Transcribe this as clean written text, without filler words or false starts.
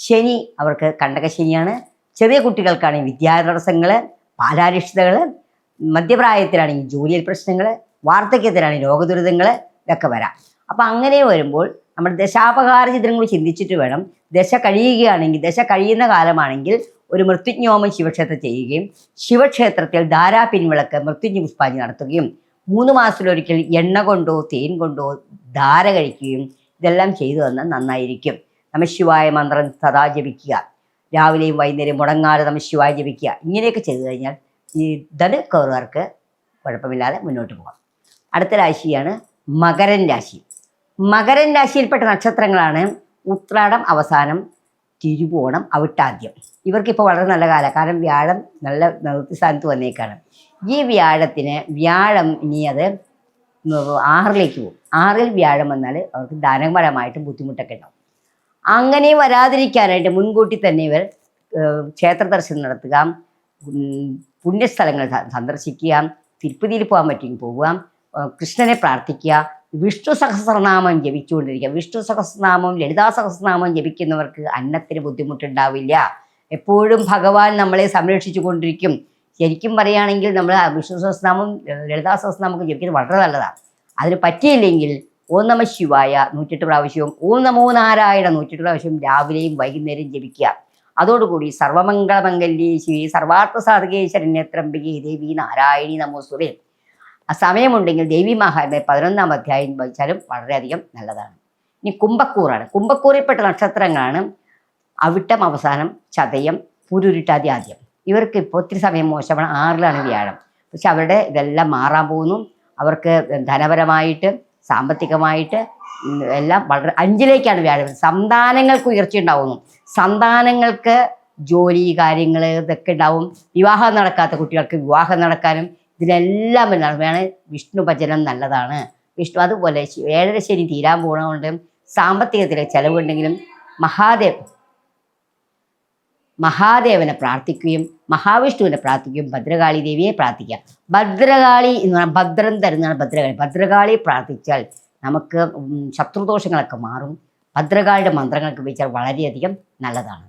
ശനി അവർക്ക് കണ്ടകശനിയാണ്. ചെറിയ കുട്ടികൾക്കാണെങ്കിൽ വിദ്യാതടസ്സങ്ങൾ, ബാലാരിഷ്ടതകൾ, മധ്യപ്രായത്തിലാണെങ്കിൽ ജോലിയിൽ പ്രശ്നങ്ങൾ, വാർദ്ധക്യത്തിലാണെങ്കിൽ രോഗദുരിതങ്ങൾ ഇതൊക്കെ വരാം. അപ്പം അങ്ങനെ വരുമ്പോൾ നമ്മൾ ദശാപകാര ചിത്രങ്ങൾ ചിന്തിച്ചിട്ട് വേണം. ദശ കഴിയുകയാണെങ്കിൽ, ദശ കഴിയുന്ന കാലമാണെങ്കിൽ ഒരു മൃത്യുഞ്ജോമം ശിവക്ഷേത്രം ചെയ്യുകയും ശിവക്ഷേത്രത്തിൽ ധാരാ പിൻവിളക്ക് മൃത്യുഞ്ജയ പുഷ്പാഞ്ജലി നടത്തുകയും 3 മാസത്തിലൊരിക്കൽ എണ്ണ കൊണ്ടോ തേൻ കൊണ്ടോ ധാര കഴിക്കുകയും ഇതെല്ലാം ചെയ്തു തന്നാൽ നന്നായിരിക്കും. നമഃശിവായ മന്ത്രം സദാ ജപിക്കുക, രാവിലെയും വൈകുന്നേരം മുടങ്ങാതെ നമഃശിവായ ജപിക്കുക. ഇങ്ങനെയൊക്കെ ചെയ്തു കഴിഞ്ഞാൽ ഈ ധനുക്കറുകാർക്ക് കുഴപ്പമില്ലാതെ മുന്നോട്ട് പോകാം. അടുത്ത രാശിയാണ് മകരൻ രാശി. മകരൻ രാശിയിൽപ്പെട്ട നക്ഷത്രങ്ങളാണ് ഉത്രാടം അവസാനം, തിരുവോണം, അവിട്ടാദ്യം. ഇവർക്കിപ്പോൾ വളരെ നല്ല കാലം. കാരണം വ്യാഴം നല്ല നേതൃസ്ഥാനത്ത് വന്നേക്കാണ്. ഈ വ്യാഴം ഇനി അത് 6ലേക്ക് പോകും. 6ൽ വ്യാഴം വന്നാൽ അവർക്ക് ധനപരമായിട്ട് ബുദ്ധിമുട്ടൊക്കെ ഉണ്ടാവും. അങ്ങനെ വരാതിരിക്കാനായിട്ട് മുൻകൂട്ടി തന്നെ ഇവർ ക്ഷേത്ര ദർശനം നടത്തുക, പുണ്യസ്ഥലങ്ങൾ സന്ദർശിക്കുക, തിരുപ്പതിയിൽ പോകാൻ പറ്റുമെങ്കിൽ പോവുക, കൃഷ്ണനെ പ്രാർത്ഥിക്കുക, വിഷ്ണു സഹസ്രനാമം ജപിച്ചുകൊണ്ടിരിക്കുക. വിഷ്ണു സഹസ്രനാമം, ലളിതാ സഹസ്രനാമം ജപിക്കുന്നവർക്ക് അന്നത്തിന് ബുദ്ധിമുട്ടുണ്ടാവില്ല. എപ്പോഴും ഭഗവാൻ നമ്മളെ സംരക്ഷിച്ചു കൊണ്ടിരിക്കും. ശരിക്കും പറയുകയാണെങ്കിൽ നമ്മൾ വിഷ്ണു സഹസ്രനാമം, ലളിതാ സഹസ്രനാമം ജപിക്കുന്നത് വളരെ നല്ലതാണ്. അതിന് പറ്റിയില്ലെങ്കിൽ ഓം നമഃ ശിവായ 108 പ്രാവശ്യവും ഓം നമോ നാരായണ 108 പ്രാവശ്യവും രാവിലെയും വൈകുന്നേരം ജപിക്കുക. അതോടുകൂടി സർവമംഗളമംഗല്യേ ശിവേ സർവാർത്ഥ സാധകേ ശരണ്യത്രംബികേ ദേവി നാരായണി നമോസ്തുതേ. ആ സമയമുണ്ടെങ്കിൽ ദേവി മഹാത്മ്യം 11ാം അധ്യായം വായിച്ചാലും വളരെയധികം നല്ലതാണ്. ഇനി കുംഭക്കൂറാണ്. കുംഭക്കൂറിൽപ്പെട്ട നക്ഷത്രങ്ങളാണ് അവിട്ടം അവസാനം, ചതയം, പുരുരുട്ടാതി ആദ്യം. ഇവർക്ക് ഇപ്പോൾ ഒത്തിരി സമയം മോശമാണ്. 6ലാണ് വ്യാഴം. പക്ഷെ അവരുടെ ഇതെല്ലാം മാറാൻ പോകുന്നു. അവർക്ക് ധനപരമായിട്ട്, സാമ്പത്തികമായിട്ട് എല്ലാം വളരെ 5ലേക്കാണ് വ്യാഴം. സന്താനങ്ങൾക്ക് ഉയർച്ച ഉണ്ടാവുന്നു. സന്താനങ്ങൾക്ക് ജോലി കാര്യങ്ങൾ ഇതൊക്കെ ഉണ്ടാവും. വിവാഹം നടക്കാത്ത കുട്ടികൾക്ക് വിവാഹം നടക്കാനും ഇതിനെല്ലാം വേണം. വിഷ്ണു ഭജനം നല്ലതാണ്. വിഷ്ണു അതുപോലെ 7ര ശനി തീരാൻ പോകുന്നതുകൊണ്ട് സാമ്പത്തികത്തിലെ ചിലവുണ്ടെങ്കിലും മഹാദേവനെ പ്രാർത്ഥിക്കുകയും മഹാവിഷ്ണുവിനെ പ്രാർത്ഥിക്കുകയും ഭദ്രകാളി ദേവിയെ പ്രാർത്ഥിക്കുക. ഭദ്രകാളി എന്ന് പറഞ്ഞാൽ ഭദ്രം തരുന്നതാണ് ഭദ്രകാളി. ഭദ്രകാളി പ്രാർത്ഥിച്ചാൽ നമുക്ക് ശത്രുദോഷങ്ങളൊക്കെ മാറും. ഭദ്രകാളിയുടെ മന്ത്രങ്ങൾക്ക് ഉപയോഗിച്ചാൽ വളരെയധികം നല്ലതാണ്.